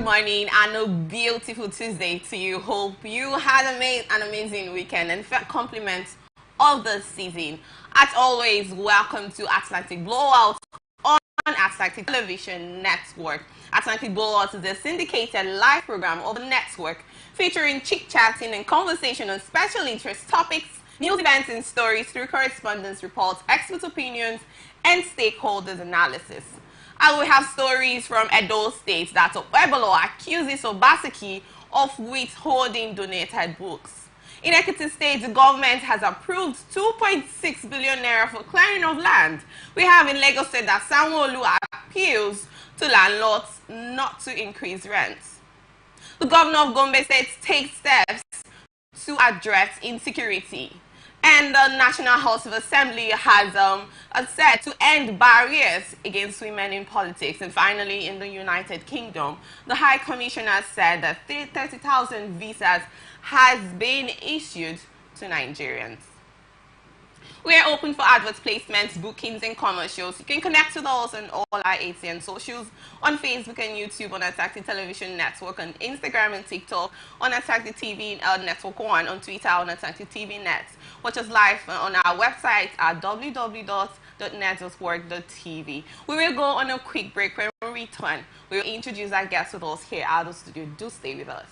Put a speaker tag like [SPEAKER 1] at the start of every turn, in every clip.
[SPEAKER 1] morning and a beautiful Tuesday to you. Hope you had an amazing weekend and felt compliments of the season. As always, welcome to Atlantic Blowout on Atlantic Television Network. Atlantic Blowout is a syndicated live program of the network featuring chit-chatting and conversation on special interest topics, news events and stories through correspondence reports, expert opinions, and stakeholders analysis. And we have stories from Edo State that Oebolo accuses Obaseki of withholding donated books. In Ekiti State, the government has approved 2.6 billion naira for clearing of land. We have in Lagos State that Sanwo-Olu appeals to landlords not to increase rents. The governor of Gombe State takes steps to address insecurity. And the National House of Assembly has said to end barriers against women in politics. And finally, in the United Kingdom, the High Commissioner said that 30,000 visas has been issued to Nigerians. We are open for advert placements, bookings, and commercials. You can connect with us on all our ATN socials, on Facebook and YouTube, on Atlantic Television Network, on Instagram and TikTok, on Atlantic TV Network 1, on Twitter, on Atlantic TV Net. Watch us live on our website at www.network.tv. We will go on a quick break. When we return, we will introduce our guests with us here at the studio. Do stay with us.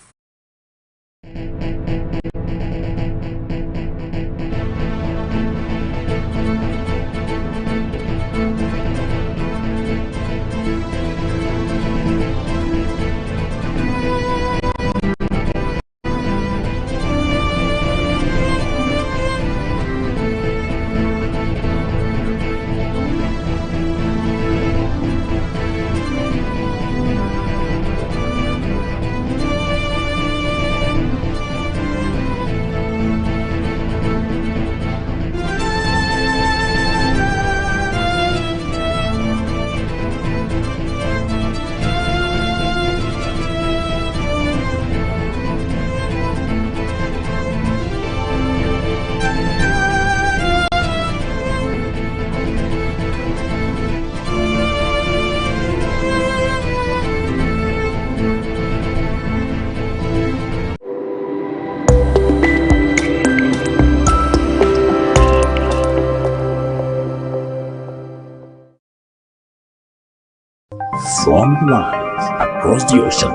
[SPEAKER 2] From the lines across the ocean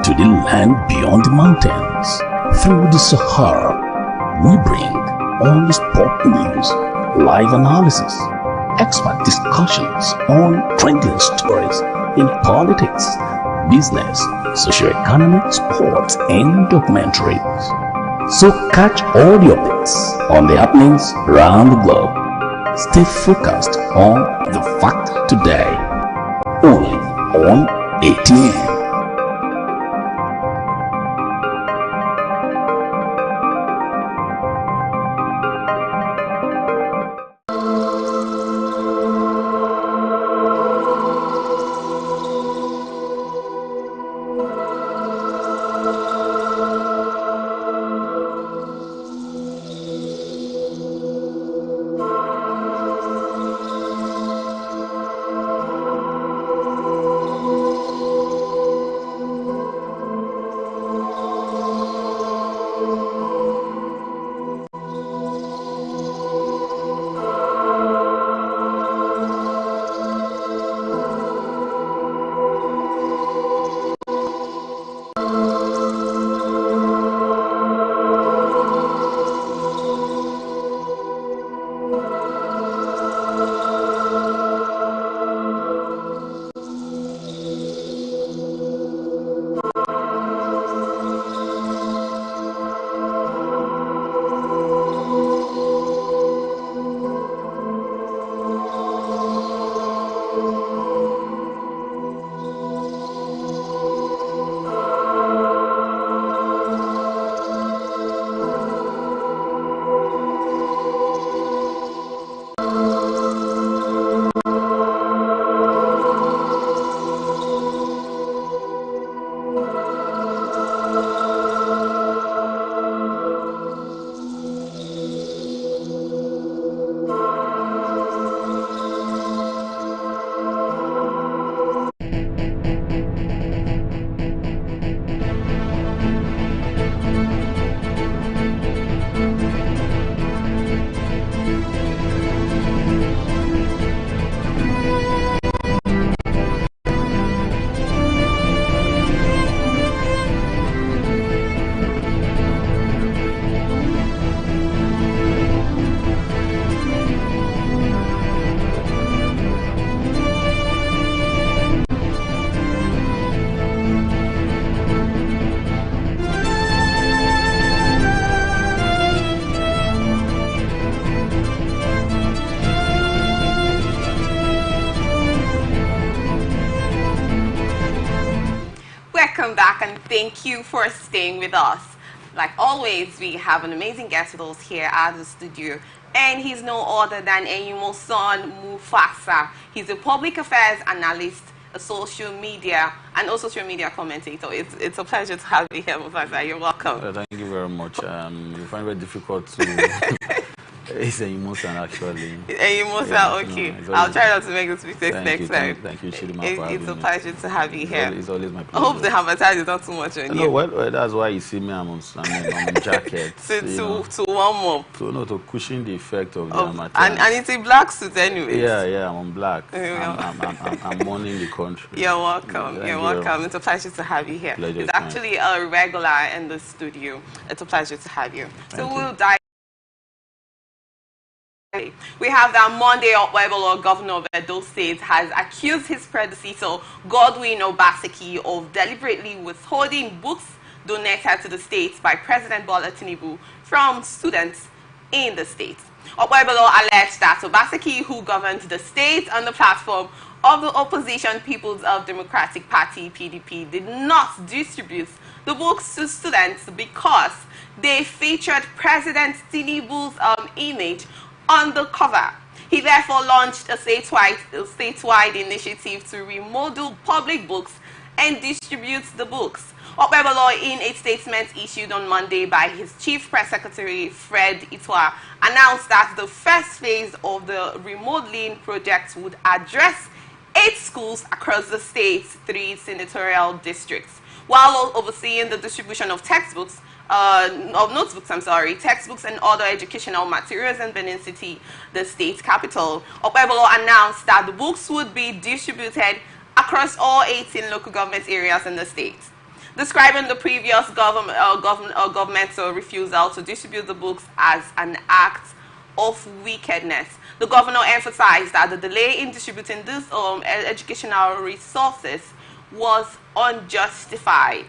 [SPEAKER 2] to the land beyond the mountains, through the Sahara, we bring all the sport news, live analysis, expert discussions on trending stories in politics, business, socio-economic, sports, and documentaries. So catch all the updates on the happenings around the globe. Stay focused on the fact today. Only on ATN.
[SPEAKER 1] Welcome back and thank you for staying with us. Like always, we have an amazing guest with us here at the studio, and he's no other than Eyumo's son, Mufasa. He's a public affairs analyst, a social media commentator. It's a pleasure to have you here, Mufasa. You're welcome.
[SPEAKER 3] Thank you very much. You find it very difficult to... It's Eyumo's son, actually.
[SPEAKER 1] Eyumo's son, okay.
[SPEAKER 3] No,
[SPEAKER 1] I'll try not to make this mistake next time.
[SPEAKER 3] Thank you, Chidima,
[SPEAKER 1] It's a pleasure to have you here.
[SPEAKER 3] It's always my pleasure.
[SPEAKER 1] I hope the advertising is not too much on you.
[SPEAKER 3] No, well, that's why you see me, I'm on jacket.
[SPEAKER 1] to warm up.
[SPEAKER 3] To cushion the effect of the amateur.
[SPEAKER 1] And it's a black suit anyway.
[SPEAKER 3] Yeah, I'm on black. I'm mourning the country.
[SPEAKER 1] You're welcome. You're welcome. It's a pleasure to have you here.
[SPEAKER 3] Pleasure,
[SPEAKER 1] it's actually a regular in the studio. It's a pleasure to have you. We'll dive. We have that Monday Okpebholo, governor of Edo State, has accused his predecessor, Godwin Obaseki, of deliberately withholding books donated to the state by President Bola Tinubu from students in the state. Okpebholo alleged that Obaseki, who governed the state on the platform of the opposition People's Democratic Party, PDP, did not distribute the books to students because they featured President Tinubu's image on the cover. He therefore launched a statewide initiative to remodel public books and distribute the books. Okpebholo, in a statement issued on Monday by his chief press secretary, Fred Itwa, announced that the first phase of the remodeling project would address 8 schools across the state's 3 senatorial districts, while overseeing the distribution of textbooks and other educational materials in Benin City, the state capital. Okpebholo announced that the books would be distributed across all 18 local government areas in the state. Describing the previous governmental refusal to distribute the books as an act of wickedness, the governor emphasized that the delay in distributing these educational resources was unjustified.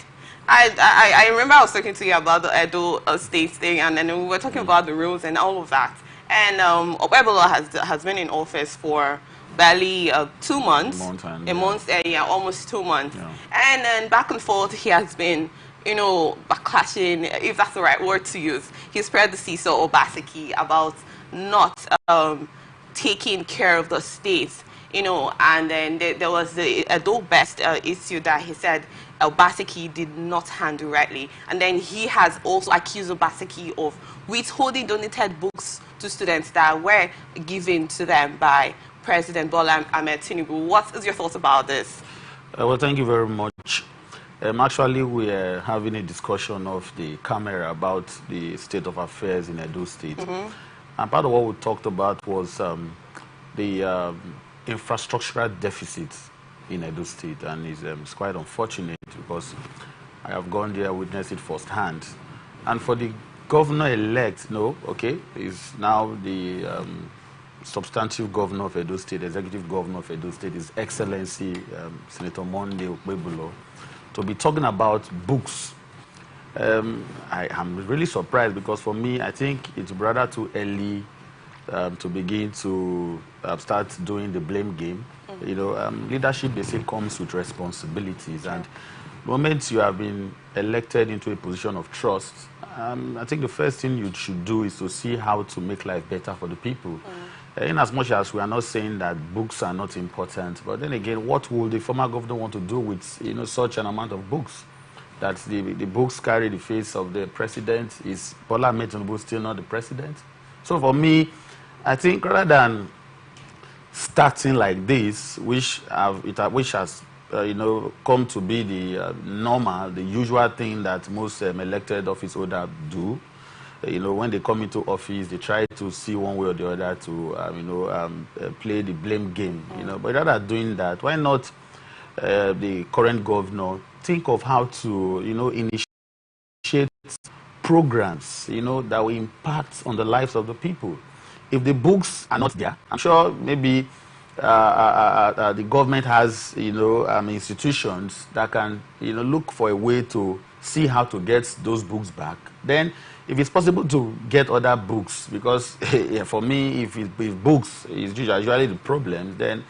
[SPEAKER 1] I remember I was talking to you about the Edo State thing, and then we were talking about the rules and all of that. And Okpebholo has been in office for barely 2 months. Almost 2 months. Yeah. And then back and forth, he has been, backlashing, if that's the right word to use, his predecessor Obaseki about not taking care of the states. And then there was the Edo Best issue that he said Obaseki did not handle rightly. And then he has also accused Obaseki of withholding donated books to students that were given to them by President Bola Ahmed Tinubu. What is your thoughts about this?
[SPEAKER 3] Well, thank you very much. Actually, we are having a discussion of the camera about the state of affairs in Edo State. And part of what we talked about was the infrastructural deficits in Edo State, and it's quite unfortunate because I have gone there, witnessed it firsthand. And for the governor-elect, is now the substantive governor of Edo State, executive governor of Edo State, His Excellency Senator Monday Okpebholo, to be talking about books. I'm really surprised because for me, I think it's rather too early to begin to start doing the blame game. Leadership, they say, comes with responsibilities. And the moment you have been elected into a position of trust, I think the first thing you should do is to see how to make life better for the people. In as much as we are not saying that books are not important, but then again, what will the former governor want to do with such an amount of books? That the books carry the face of the president. Is Bola Ahmed Tinubu still not the president? So for me, I think rather than starting like this, which has come to be the normal, the usual thing that most elected office holders do. When they come into office, they try to see one way or the other to play the blame game. But rather than doing that, why not the current governor think of how to initiate programs that will impact on the lives of the people? If the books are not there, I'm sure maybe the government has institutions that can look for a way to see how to get those books back. Then if it's possible to get other books, because for me, if books is usually the problem, then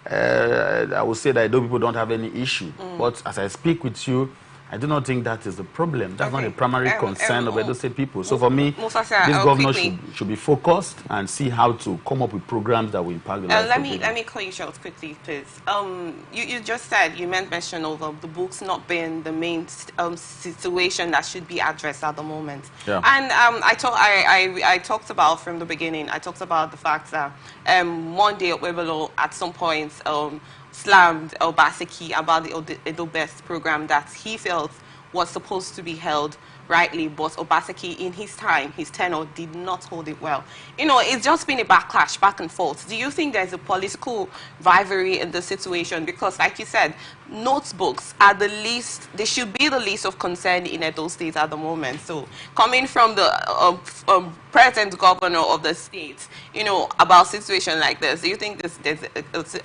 [SPEAKER 3] I would say that those people don't have any issue. But as I speak with you, I do not think that is the problem. That's not
[SPEAKER 1] Okay.
[SPEAKER 3] a primary concern of Edo State people. So for me, this governor should be focused and see how to come up with programs that will impact the lives of people.
[SPEAKER 1] Let me call you short quickly, please. You just said, you mentioned over the books not being the main situation that should be addressed at the moment.
[SPEAKER 3] Yeah.
[SPEAKER 1] And I talked about from the beginning, I talked about the fact that one day Webelo at some point slammed Obaseki about the Edo Best program that he felt was supposed to be held rightly, but Obaseki in his time, his tenure, did not hold it well. You know, it's just been a backlash, back and forth. Do you think there's a political rivalry in the situation? Because like you said, notebooks are the least, they should be the least of concern in Edo State at the moment. So coming from the present governor of the state, you know, about a situation like this, do you think there's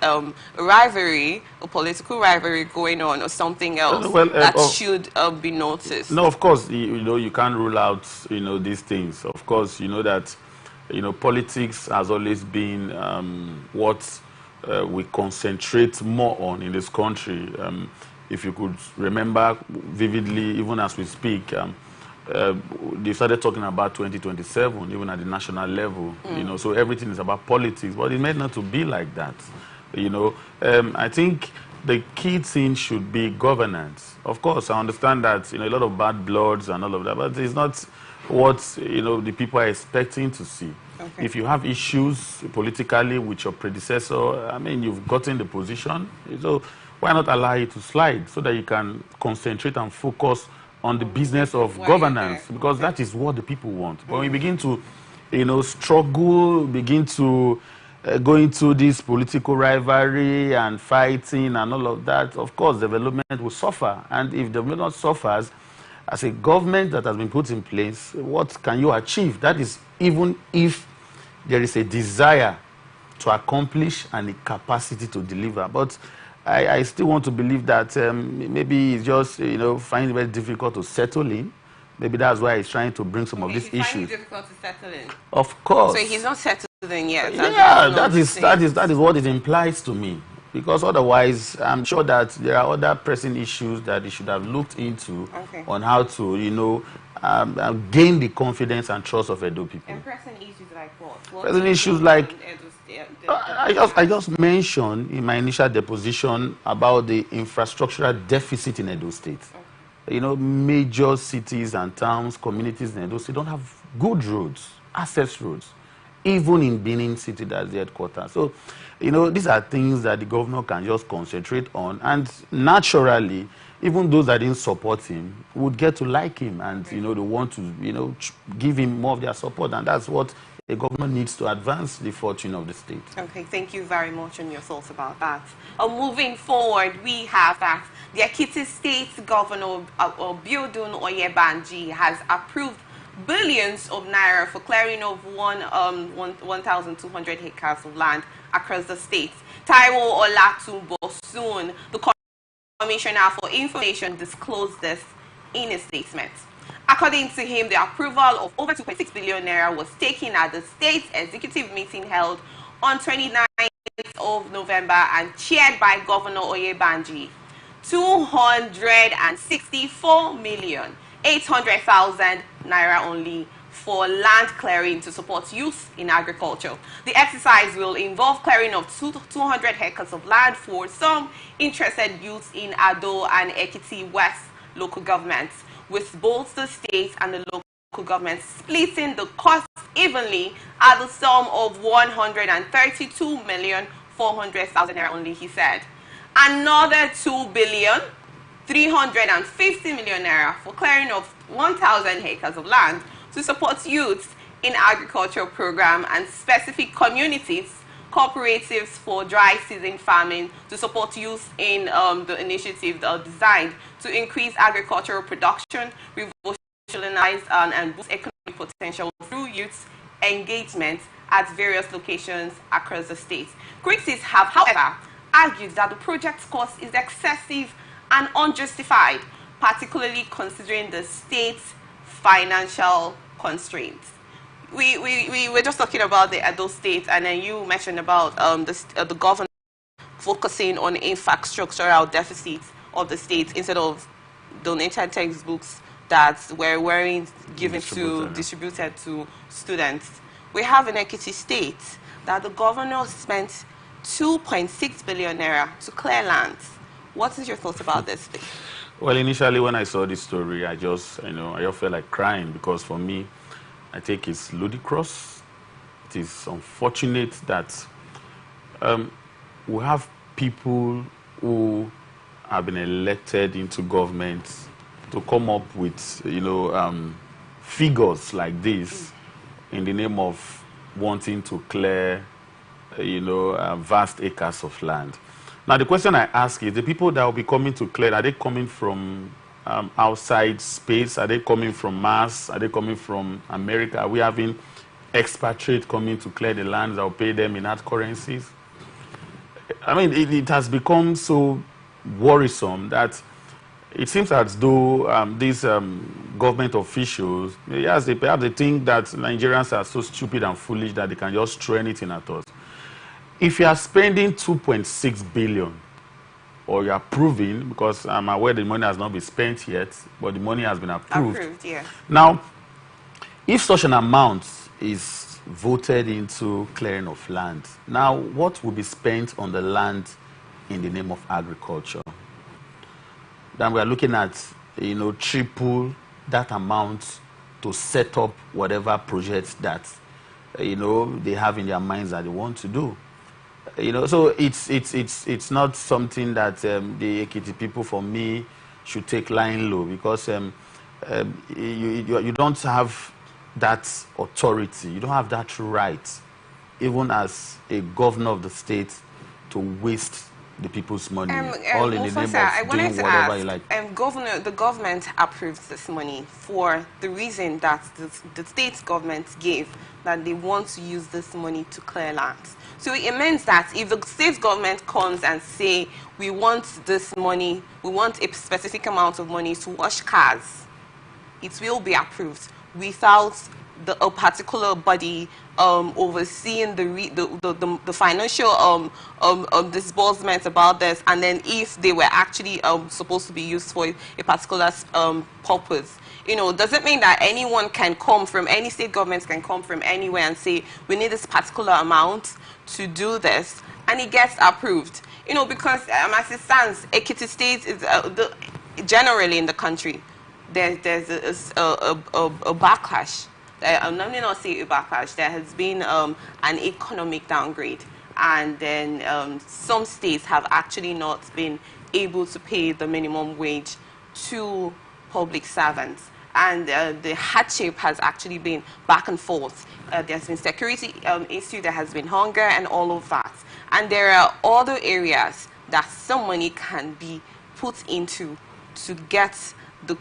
[SPEAKER 1] a rivalry, a political rivalry going on, or something else that should be noticed?
[SPEAKER 3] No, of course, you know, you can't rule out, you know, these things. Of course, you know that, you know, politics has always been what we concentrate more on in this country. If you could remember vividly, even as we speak, they started talking about 2027, even at the national level, you know, so everything is about politics, but it meant not to be like that, you know. I think the key thing should be governance. Of course, I understand that, you know, a lot of bad bloods and all of that, but it's not what, you know, the people are expecting to see. Okay. If you have issues politically with your predecessor, I mean, you've gotten the position, so why not allow it to slide so that you can concentrate and focus on the business of governance, because that is what the people want. But when you begin to, you know, struggle, begin to go into this political rivalry and fighting and all of that, of course, development will suffer. And if development suffers, as a government that has been put in place, what can you achieve? That is, even if there is a desire to accomplish and a capacity to deliver. But I still want to believe that maybe it's just, you know, finding it very difficult to settle in. Maybe that's why he's trying to bring some of these issues.
[SPEAKER 1] Finding it difficult to settle in.
[SPEAKER 3] Of course.
[SPEAKER 1] So he's not settled in yet.
[SPEAKER 3] Yeah, that is what it implies to me. Because otherwise, I'm sure that there are other pressing issues that he should have looked into on how to, you know, gain the confidence and trust of Edo people.
[SPEAKER 1] And pressing issues like what?
[SPEAKER 3] Pressing issues like, I just mentioned in my initial deposition about the infrastructural deficit in Edo State. Okay. You know, major cities and towns, communities in Edo State don't have good roads, access roads, even in Benin City, that's the headquarters. So, you know, these are things that the governor can just concentrate on, and naturally, even those that didn't support him would get to like him, and, you know, they want to, you know, give him more of their support, and that's what a government needs to advance the fortune of the state.
[SPEAKER 1] Okay, thank you very much on your thoughts about that. Moving forward, we have that the Ekiti State Governor Biodun Oyebanji has approved billions of naira for clearing of 1,200 hectares of land across the state. Taiwo Olatunbosun, the Commissioner for Information, disclosed this in a statement. According to him, the approval of over 2.6 billion naira was taken at the state executive meeting held on 29th of November and chaired by Governor Oyebanji. 264,800,000 naira only for land clearing to support youth in agriculture. The exercise will involve clearing of 200 hectares of land for some interested youths in Ado and Ekiti West local governments, with both the state and the local government splitting the cost evenly at the sum of 132,400,000 naira only, he said. Another 2,350,000,000 naira for clearing of 1,000 hectares of land to support youths in agricultural program and specific communities, cooperatives for dry season farming to support youth in the initiative designed to increase agricultural production, revolutionize and boost economic potential through youth engagement at various locations across the state. Critics have, however, argued that the project's cost is excessive and unjustified, particularly considering the state's financial constraints. We were just talking about the Edo State, and then you mentioned about the government focusing on infrastructural deficits of the state instead of donated textbooks that were distributed to students. We have in Ekiti State that the governor spent 2.6 billion naira to clear lands. What is your thoughts about this, please?
[SPEAKER 3] Well, initially when I saw this story, I just felt like crying, because for me, I think it's ludicrous. It is unfortunate that we have people who have been elected into government to come up with, figures like this in the name of wanting to clear, vast acres of land. Now, the question I ask is, the people that will be coming to clear, are they coming from outside space? Are they coming from Mars? Are they coming from America? Are we having expatriates coming to clear the lands that will pay them in hard currencies? I mean, it has become so worrisome that it seems as though these government officials, yes, perhaps they think that Nigerians are so stupid and foolish that they can just throw anything at us. If you are spending 2.6 billion, or you are proving, because I'm aware the money has not been spent yet, but the money has been approved.
[SPEAKER 1] Approved, yeah.
[SPEAKER 3] Now, if such an amount is voted into clearing of land, now what will be spent on the land in the name of agriculture? Then we are looking at, triple that amount to set up whatever projects that, they have in their minds that they want to do. So it's not something that the Ekiti people, for me, should take lying low, because you don't have that authority, you don't have that right, even as a governor of the state, to waste the people's money, all in the name of doing whatever you like.
[SPEAKER 1] The government approves this money for the reason that the state government gave, that they want to use this money to clear lands. So it means that if the state government comes and say, we want this money, we want a specific amount of money to wash cars, it will be approved without a particular body overseeing the financial disbursement about this, and then if they were actually supposed to be used for a particular purpose. Does it mean that anyone can come from, any state government can come from anywhere and say, we need this particular amount to do this, and it gets approved? Because as it stands, Ekiti State is generally in the country, there's a backlash. I'm not saying a backlash. There has been an economic downgrade, and then some states have actually not been able to pay the minimum wage to public servants, and the hardship has actually been back and forth. There's been security issue, there has been hunger, and all of that. And there are other areas that some money can be put into to get the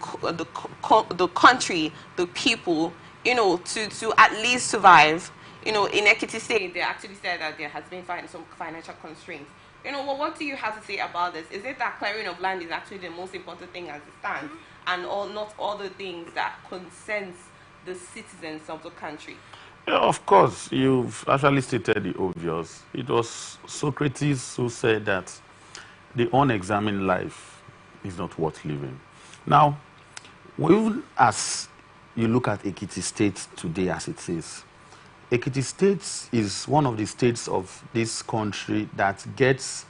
[SPEAKER 1] country, the people, to at least survive. In Ekiti State, they actually said that there has been some financial constraints. What do you have to say about this? Is it that clearing of land is actually the most important thing as it stands, and not other things that concerns the citizens of the country?
[SPEAKER 3] Yeah, of course, you've actually stated the obvious. It was Socrates who said that the unexamined life is not worth living. Now, even as you look at Ekiti State today as it is, Ekiti State is one of the states of this country that gets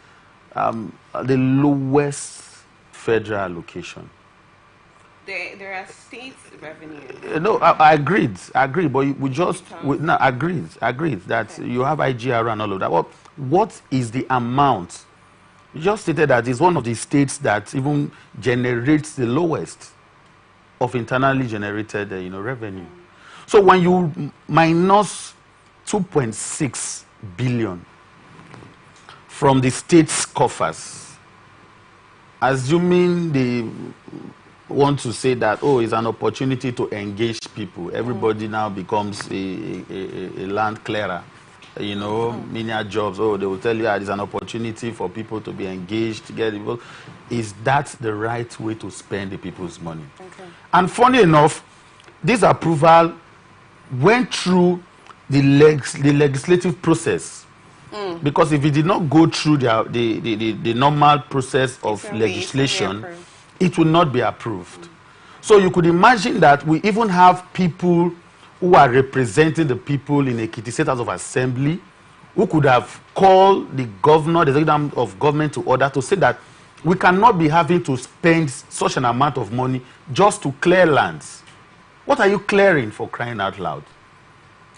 [SPEAKER 3] the lowest federal allocation.
[SPEAKER 1] There are state revenue.
[SPEAKER 3] No, I agreed, but we just agreed that okay, you have IGR and all of that. Well, what is the amount? You just stated that it's one of the states that even generates the lowest of internally generated revenue. So when you minus 2.6 billion from the state's coffers, assuming they want to say that, oh, it's an opportunity to engage people, everybody now becomes a land clearer, menial jobs. Oh, they will tell you that it's an opportunity for people to be engaged, to get involved. Is that the right way to spend the people's money? Okay. And funny enough, this approval went through the legislative process. Because if it did not go through the normal process of legislation, it will not be approved. So you could imagine that we even have people who are representing the people in Ekiti State House of Assembly who could have called the governor, the executive arm of government to order to say that we cannot be having to spend such an amount of money just to clear lands. What are you clearing, for crying out loud?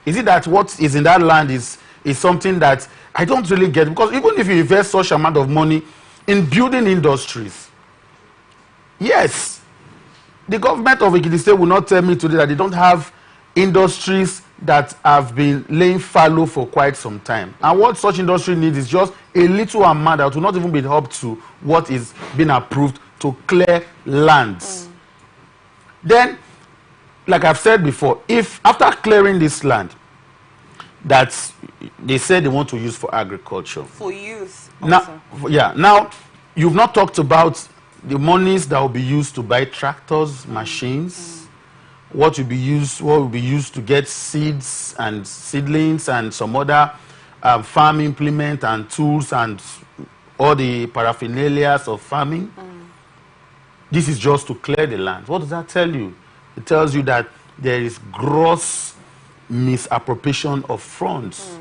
[SPEAKER 3] Is it that what is in that land is something that I don't really get? Because even if you invest such amount of money in building industries, yes, the government of Ekiti State will not tell me today that they don't have industries that have been laying fallow for quite some time. And what such industry needs is just a little amount that will not even be up to what is being approved to clear lands. Then, like I've said before, if after clearing this land that they said they want to use for agriculture.
[SPEAKER 1] For use
[SPEAKER 3] also. Now, you've not talked about the monies that will be used to buy tractors, machines, what will be used to get seeds and seedlings and some other farm implement and tools and all the paraphernalia of farming. This is just to clear the land. What does that tell you? It tells you that there is gross misappropriation of funds.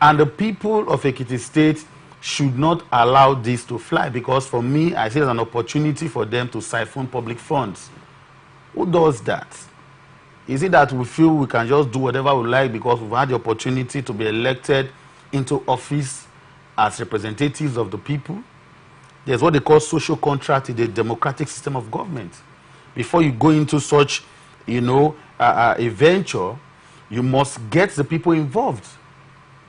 [SPEAKER 3] And the people of Ekiti State should not allow this to fly, because for me, I see it as an opportunity for them to siphon public funds. Who does that? Is it that we feel we can just do whatever we like because we've had the opportunity to be elected into office as representatives of the people? There's what they call social contract in the democratic system of government. Before you go into such, a venture, you must get the people involved.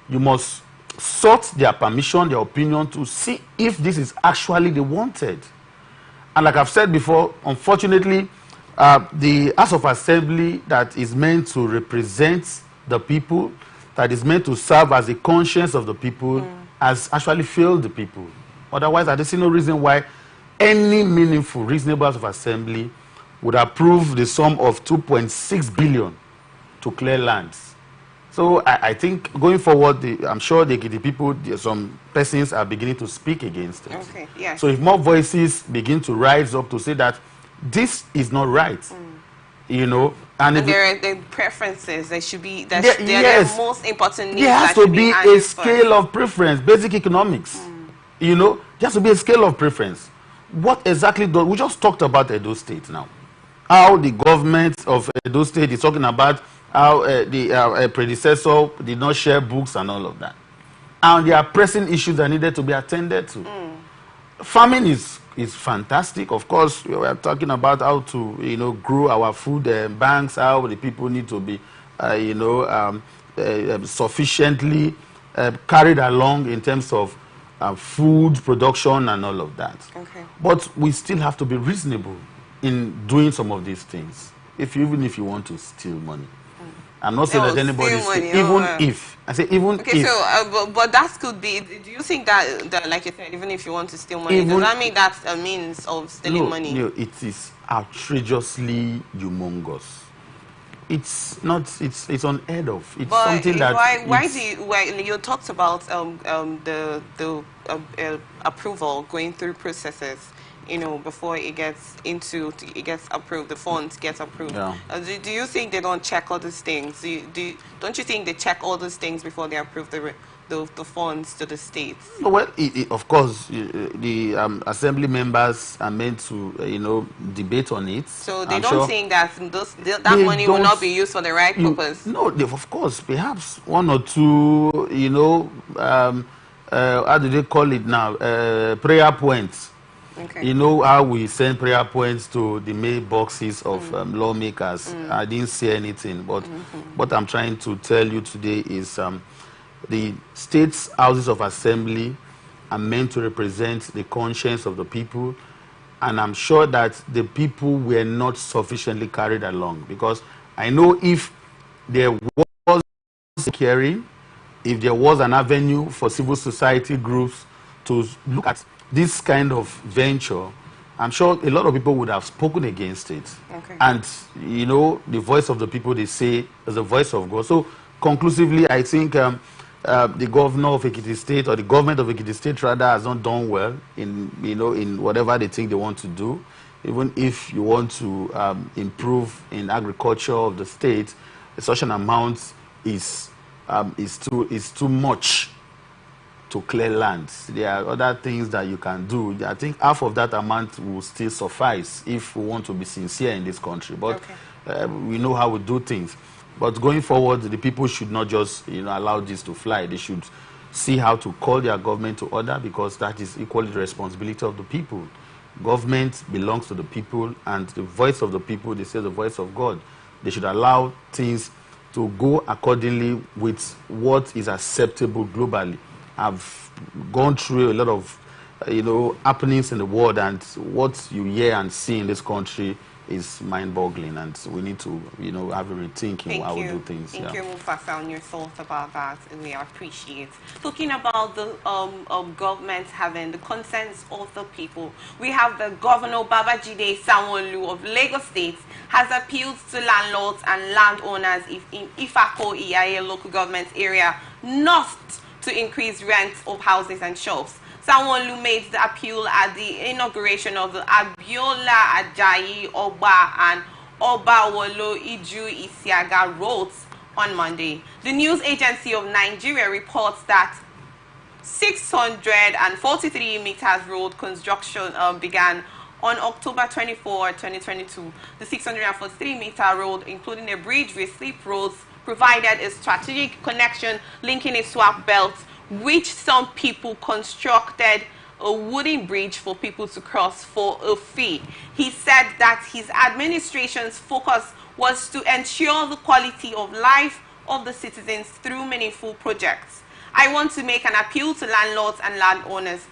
[SPEAKER 3] You must sought their permission, their opinion, to see if this is actually the wanted. And like I've said before, unfortunately, the House of Assembly that is meant to represent the people, that is meant to serve as the conscience of the people, has actually failed the people. Otherwise, I see no reason why any meaningful, reasonable House of Assembly would approve the sum of 2.6 billion to clear lands. So I think going forward, I'm sure the people, some persons are beginning to speak against it.
[SPEAKER 1] Okay, yes.
[SPEAKER 3] So if more voices begin to rise up to say that this is not right, and
[SPEAKER 1] there are the preferences. There should be, there
[SPEAKER 3] yes,
[SPEAKER 1] are the most important needs.
[SPEAKER 3] There has to be a scale of preference, basic economics. There has to be a scale of preference. What exactly we just talked about Edo State now. How the government of Edo State is talking about how the predecessor did not share books and all of that. And there are pressing issues that needed to be attended to. Farming is fantastic. Of course, we are talking about how to, grow our food banks, how the people need to be, sufficiently carried along in terms of food production and all of that.
[SPEAKER 1] Okay.
[SPEAKER 3] But we still have to be reasonable in doing some of these things, even if you want to steal money. I'm not saying that anybody
[SPEAKER 1] Okay, so but that could be. Do you think that like you said, even if you want to steal money, does that mean that's a means of stealing money?
[SPEAKER 3] No, it is outrageously humongous. It's not. It's unheard of. It's something that.
[SPEAKER 1] Why you talked about the approval going through processes, before it gets approved, the funds get approved.
[SPEAKER 3] Yeah.
[SPEAKER 1] Do you think they don't check all these things? Don't you think they check all those things before they approve the funds to the states?
[SPEAKER 3] Well, of course, the assembly members are meant to, debate on it.
[SPEAKER 1] So they don't think that that money will not be used for the right purpose?
[SPEAKER 3] No, of course, perhaps one or two, how do they call it now? Prayer points.
[SPEAKER 1] Okay.
[SPEAKER 3] You know how we send prayer points to the mail boxes of lawmakers. I didn't say anything, but what I'm trying to tell you today is the states' houses of assembly are meant to represent the conscience of the people, and I'm sure that the people were not sufficiently carried along, because I know if there was a hearing, if there was an avenue for civil society groups to look at this kind of venture, I'm sure a lot of people would have spoken against it.
[SPEAKER 1] Okay.
[SPEAKER 3] And, the voice of the people, they say, is the voice of God. So, conclusively, I think the governor of Ekiti State, or the government of Ekiti State rather, has not done well in, in whatever they think they want to do. Even if you want to improve in agriculture of the state, such an amount is too much to clear lands. There are other things that you can do. I think half of that amount will still suffice if we want to be sincere in this country. But we know how we do things. But going forward, the people should not just allow this to fly. They should see how to call their government to order, because that is equally the responsibility of the people. Government belongs to the people, and the voice of the people, they say, the voice of God. They should allow things to go accordingly with what is acceptable globally. I've gone through a lot of happenings in the world, and what you hear and see in this country is mind-boggling, and we need to have a rethink in how we do things.
[SPEAKER 1] Thank you, Mufasa, on your thoughts about that. We appreciate. Talking about the government having the consent of the people, we have the Governor Babajide Sanwo-Olu of Lagos State has appealed to landlords and landowners in Ifako Iyaye local government area not to increase rents of houses and shops. Sanwo-Olu made the appeal at the inauguration of the Abiola Ajayi Oba and Oba Wolo Iju Isiaga roads on Monday. The news agency of Nigeria reports that 643 meters road construction began on October 24, 2022. The 643-meter road, including a bridge with slip roads, provided a strategic connection linking a swap belt, which some people constructed a wooden bridge for people to cross for a fee. He said that his administration's focus was to ensure the quality of life of the citizens through meaningful projects. I want to make an appeal to landlords and landowners.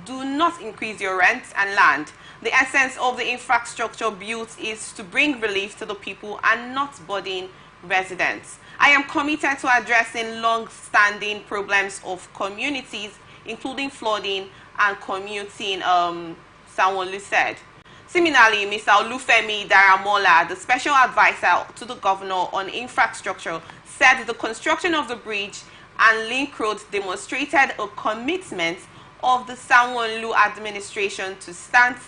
[SPEAKER 1] Do not increase your rent and land. The essence of the infrastructure built is to bring relief to the people and not burden residents. I am committed to addressing long-standing problems of communities, including flooding and commuting, Sanwo-Olu said. Similarly, Mr. Olufemi Daramola, the special advisor to the governor on infrastructure, said the construction of the bridge and link roads demonstrated a commitment of the Sanwo-Olu administration to start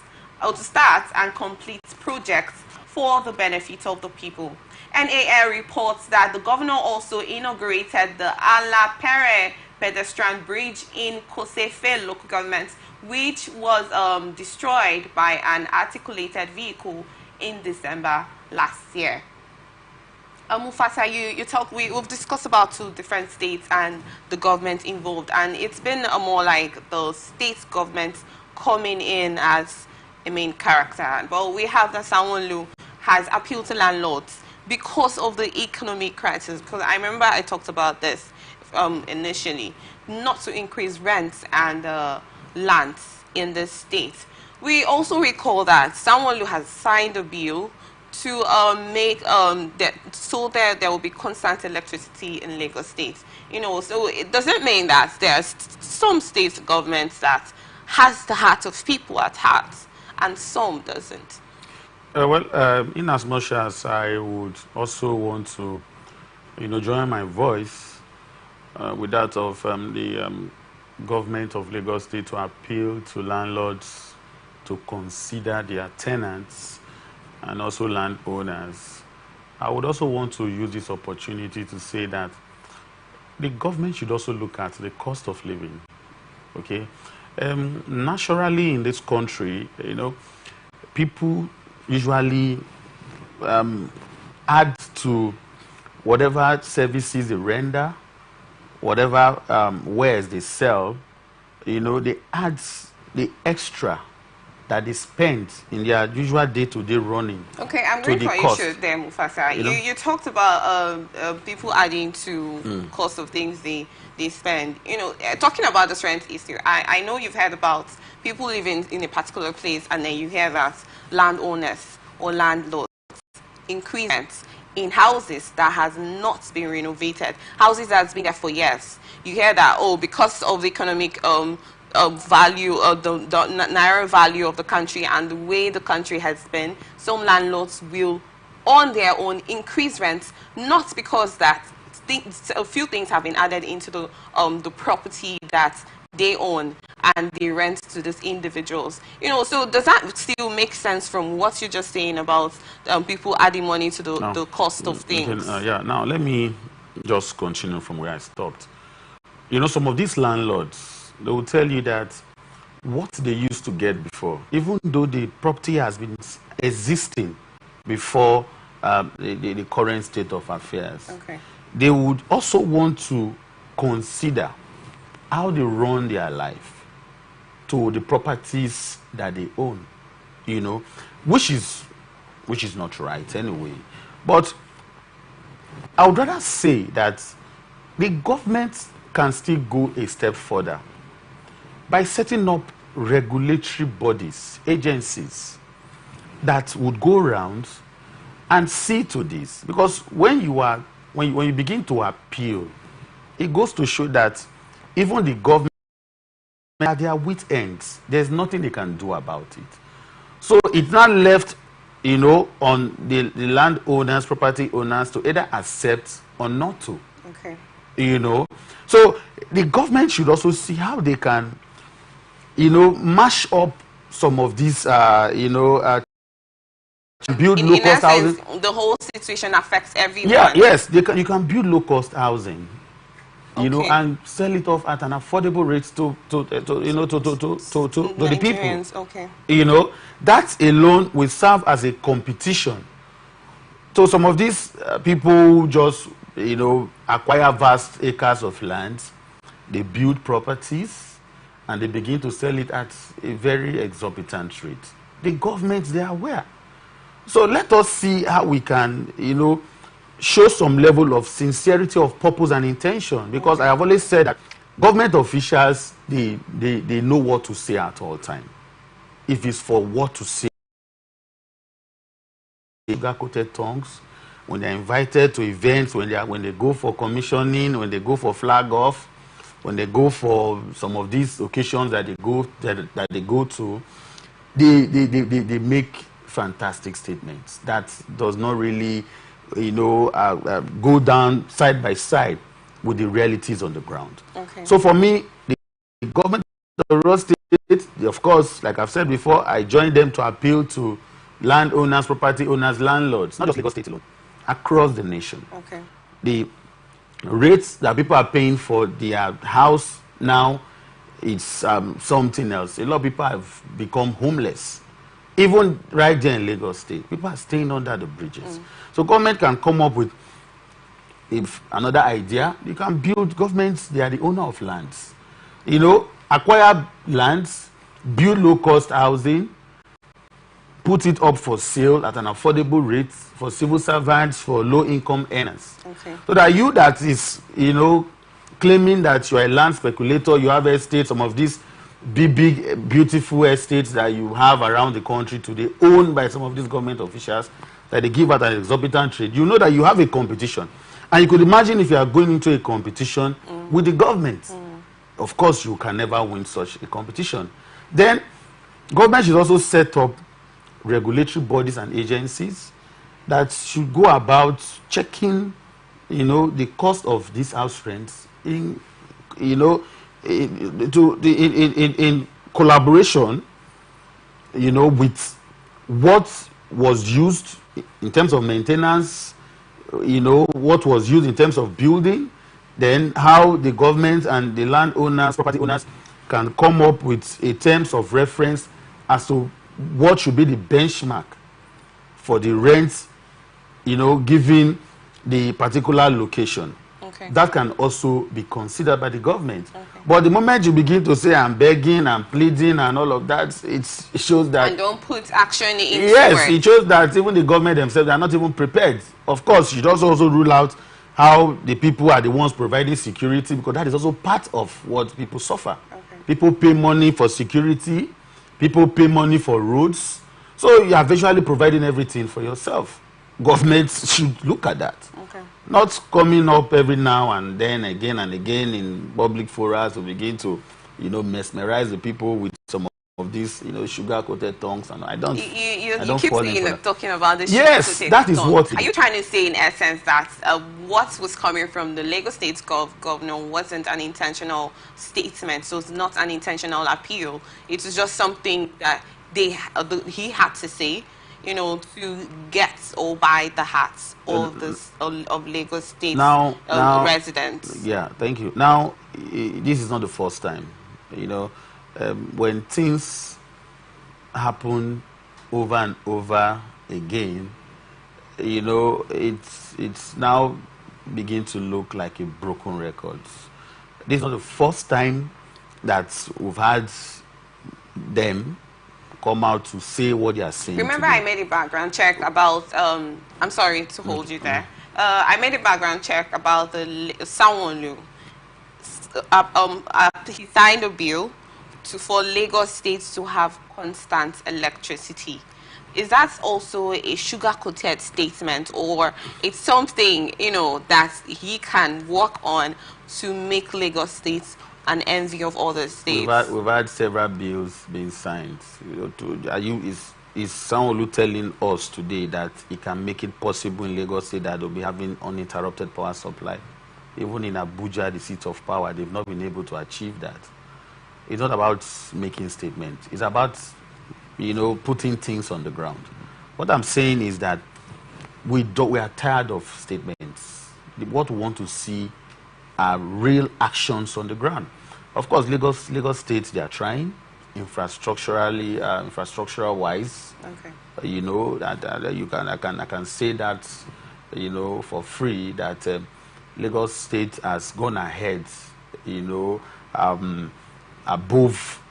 [SPEAKER 1] and complete projects for the benefit of the people. NAL reports that the governor also inaugurated the Alapere pedestrian bridge in Kosefe local government, which was destroyed by an articulated vehicle in December last year. Mufasa, we've discussed about two different states and the government involved, and it's been more like the state government coming in as a main character. But we have that Sanwo-Olu has appealed to landlords because of the economic crisis. Because I remember I talked about this initially, not to increase rents and lands in the state. We also recall that Sanwo-Olu has signed a bill to make so that there will be constant electricity in Lagos State. So it doesn't mean that there's some state governments that has the heart of people at heart, and some doesn't.
[SPEAKER 3] In as much as I would also want to, join my voice with that of the government of Lagos State to appeal to landlords to consider their tenants and also landowners, I would also want to use this opportunity to say that the government should also look at the cost of living. Okay, naturally in this country, people usually add to whatever services they render, whatever wares they sell. They add the extra that they spend in their usual day-to-day running.
[SPEAKER 1] Okay, I'm going for issues there, Mufasa. You talked about people adding to cost of things they spend. Talking about this rent issue, I know you've heard about people living in a particular place, and then you hear that landowners or landlords increase rents in houses that has not been renovated, houses that's been there for years. You hear that, because of the economic value of the naira value of the country and the way the country has been, some landlords will on their own increase rents, not because that a few things have been added into the property that they own and they rent to these individuals. You know, so does that still make sense from what you're just saying about people adding money to the cost of things?
[SPEAKER 3] Yeah, now let me just continue from where I stopped. You know, some of these landlords, they will tell you that what they used to get before, even though the property has been existing before the current state of affairs, they would also want to consider how they run their life to the properties that they own, you know, which is not right anyway. But I would rather say that the government can still go a step further by setting up regulatory bodies, agencies that would go around and see to this. Because when you begin to appeal, it goes to show that even the government at their wit ends, there's nothing they can do about it. So it's not left, you know, on the landowners, property owners to either accept or not to. You know, so the government should also see how they can, you know, mash up some of these, you know, build low-cost housing.
[SPEAKER 1] The whole situation affects everyone.
[SPEAKER 3] Yeah, yes, you can build low-cost housing, you know, and sell it off at an affordable rate to you know, to the people. You know, that alone will serve as a competition. So some of these people just, you know, acquire vast acres of land, they build properties, and they begin to sell it at a very exorbitant rate. The government, they are aware. So let us see how we can, you know, show some level of sincerity of purpose and intention. Because I have always said that government officials, they know what to say at all time. If it's for what to say, sugar-coated tongues, when they're invited to events, when they go for commissioning, when they go for flag off, when they go for some of these occasions that they go to, they make fantastic statements that does not really, you know, go down side by side with the realities on the ground. So for me, the government of the state, of course, like I've said before, I joined them to appeal to landowners, property owners, landlords, not just Lagos State alone, across the nation. The rates that people are paying for their house now, it's something else. A lot of people have become homeless. Even right there in Lagos State, people are staying under the bridges. So government can come up with another idea. You can build, governments, they are the owner of lands. You know, acquire lands, build low-cost housing, put it up for sale at an affordable rate for civil servants, for low-income earners. So that you that is, you know, claiming that you are a land speculator, you have estates, some of these big, beautiful estates that you have around the country today, owned by some of these government officials, that they give out an exorbitant rate. You know that you have a competition. And you could imagine if you are going into a competition with the government. Of course, you can never win such a competition. Then, government should also set up regulatory bodies and agencies that should go about checking, you know, the cost of these house rents in, you know, in collaboration, you know, with what was used in terms of maintenance, you know, what was used in terms of building, then how the government and the landowners, property owners can come up with a terms of reference as to what should be the benchmark for the rents, you know, given the particular location. That can also be considered by the government. But the moment you begin to say, I'm begging, I'm pleading, and all of that, it shows that...
[SPEAKER 1] And don't put action into it.
[SPEAKER 3] Yes, it shows that even the government themselves are not even prepared. Of course, you should also rule out how the people are the ones providing security, because that is also part of what people suffer. People pay money for security, people pay money for roads, so you are virtually providing everything for yourself. Governments should look at that. Not coming up every now and then, again and again in public forums to begin to, you know, mesmerize the people with some of these, sugar-coated tongues, and I don't
[SPEAKER 1] You keep
[SPEAKER 3] fall in
[SPEAKER 1] saying,
[SPEAKER 3] for that.
[SPEAKER 1] talking about this.
[SPEAKER 3] Yes, that is what.
[SPEAKER 1] Are you trying to say, in essence, that what was coming from the Lagos State governor wasn't an intentional statement, so it's not an intentional appeal? It was just something that he had to say, to get or buy the hearts of Lagos State residents.
[SPEAKER 3] Yeah, thank you. Now, this is not the first time. When things happen over and over again, it's now begin to look like a broken record. This is not the first time that we've had them come out to say what they are saying.
[SPEAKER 1] Remember, I made a background check about, I'm sorry to hold you there. I made a background check about the Sanwo-Olu. He signed a bill for Lagos State to have constant electricity. Is that also a sugar-coated statement, or it's something, that he can work on to make Lagos State an envy of other states?
[SPEAKER 3] We've had several bills being signed. Is Sanwo-Olu telling us today that it can make it possible in Lagos State that they'll be having uninterrupted power supply? Even in Abuja, the seat of power, they've not been able to achieve that. It's not about making statements. It's about, putting things on the ground. What I'm saying is that we are tired of statements. What we want to see are real actions on the ground. Of course, Lagos State, they are trying infrastructural wise.
[SPEAKER 1] Okay.
[SPEAKER 3] I can say that, for free, that Lagos State has gone ahead, above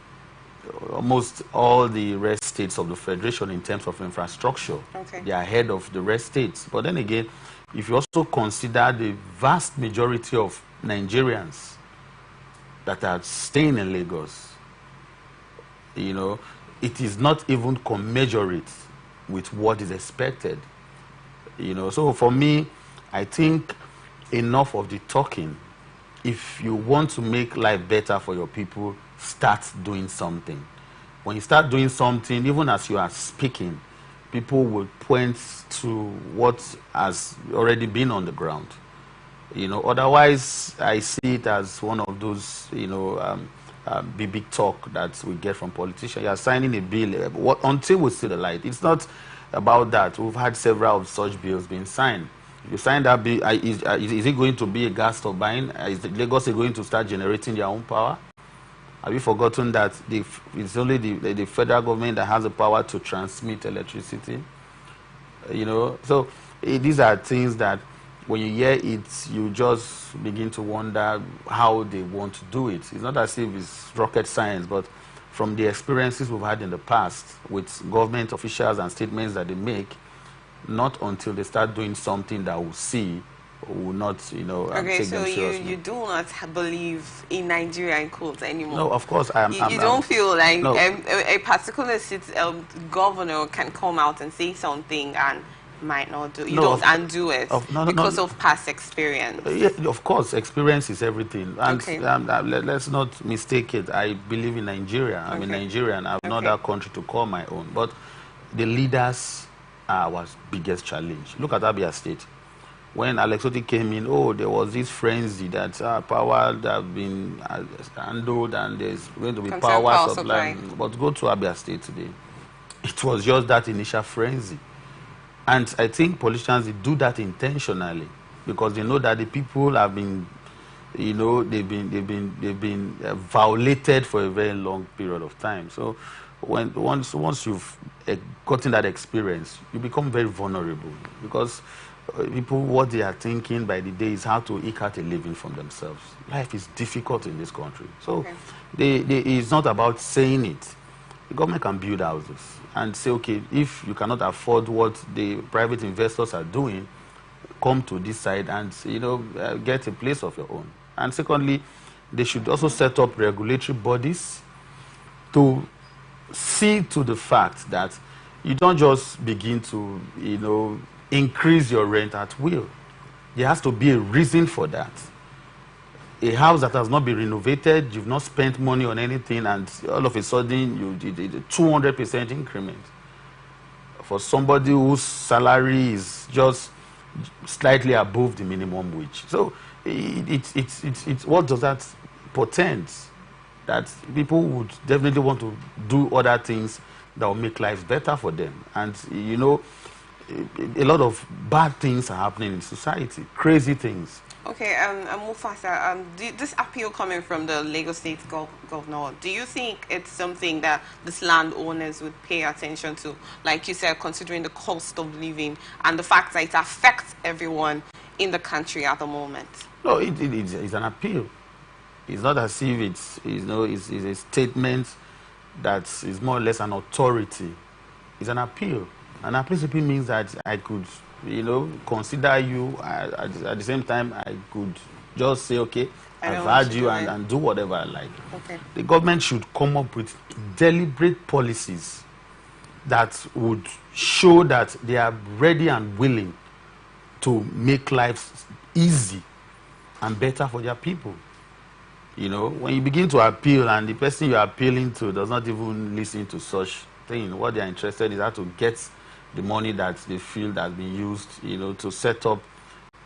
[SPEAKER 3] almost all the rest states of the Federation in terms of infrastructure.
[SPEAKER 1] Okay.
[SPEAKER 3] They are ahead of the rest states. But then again, if you also consider the vast majority of Nigerians that are staying in Lagos, it is not even commensurate with what is expected. So for me, I think enough of the talking. If you want to make life better for your people, start doing something. When you start doing something, even as you are speaking, people will point to what has already been on the ground. Otherwise, I see it as one of those, big talk that we get from politicians. You are signing a bill until we see the light. It's not about that. We've had several of such bills being signed. You sign that bill, is it going to be a gas turbine? Is Lagos going to start generating their own power? Have you forgotten that it's only the federal government that has the power to transmit electricity? So these are things that when you hear it, you just begin to wonder how they want to do it. It's not as if it's rocket science, but from the experiences we've had in the past with government officials and statements that they make, not until they start doing something that we'll see, will not, take them seriously.
[SPEAKER 1] You do not believe in Nigeria in quotes anymore?
[SPEAKER 3] No, of course.
[SPEAKER 1] You don't feel like a particular governor can come out and say something and might not do. You don't undo it because of past experience.
[SPEAKER 3] Yeah, of course, experience is everything. And
[SPEAKER 1] okay.
[SPEAKER 3] Let's not mistake it. I believe in Nigeria. I'm a Nigerian. I have no other country to call my own. But the leaders are our biggest challenge. Look at Abia State. When Alex Otti came in, there was this frenzy that power that have been handled and there's going to be power supply. But go to Abia State today. It was just that initial frenzy. And I think politicians, they do that intentionally because they know that the people have been, they've been violated for a very long period of time. So once you've gotten that experience, you become very vulnerable because people, what they are thinking by the day is how to eke out a living from themselves. Life is difficult in this country. So it's not about saying it. The government can build houses and say, okay, if you cannot afford what the private investors are doing, come to this side and, get a place of your own. And secondly, they should also set up regulatory bodies to see to the fact that you don't just begin to, increase your rent at will. There has to be a reason for that. a house that has not been renovated, you've not spent money on anything, and all of a sudden you did a 200% increment for somebody whose salary is just slightly above the minimum wage. So it's what does that portend? That people would definitely want to do other things that will make life better for them. And you know, a lot of bad things are happening in society, crazy things.
[SPEAKER 1] Okay, Mufasa, this appeal coming from the Lagos State governor, do you think it's something that these landowners would pay attention to? Like you said, considering the cost of living and the fact that it affects everyone in the country at the moment.
[SPEAKER 3] No, it's an appeal. It's not as if it's, you know, it's a statement that is more or less an authority. It's an appeal. An appeal simply means that I could, you know, consider you. At the same time, I could just say, okay, I've heard you and do whatever I like.
[SPEAKER 1] Okay.
[SPEAKER 3] The government should come up with deliberate policies that would show that they are ready and willing to make life easy and better for their people. You know, when you begin to appeal and the person you're appealing to does not even listen to such thing, what they're interested in is how to get the money that they feel has been used, you know, to set up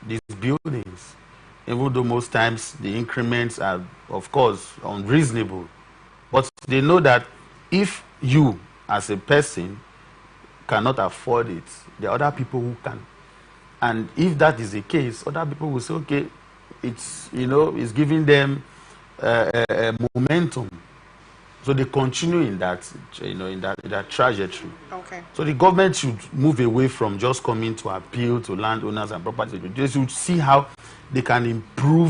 [SPEAKER 3] these buildings. Even though most times the increments are, of course, unreasonable. But they know that if you, as a person, cannot afford it, there are other people who can. And if that is the case, other people will say, okay, it's, you know, it's giving them momentum. So they continue in that, you know, in that trajectory.
[SPEAKER 1] Okay.
[SPEAKER 3] So the government should move away from just coming to appeal to landowners and property. They should see how they can improve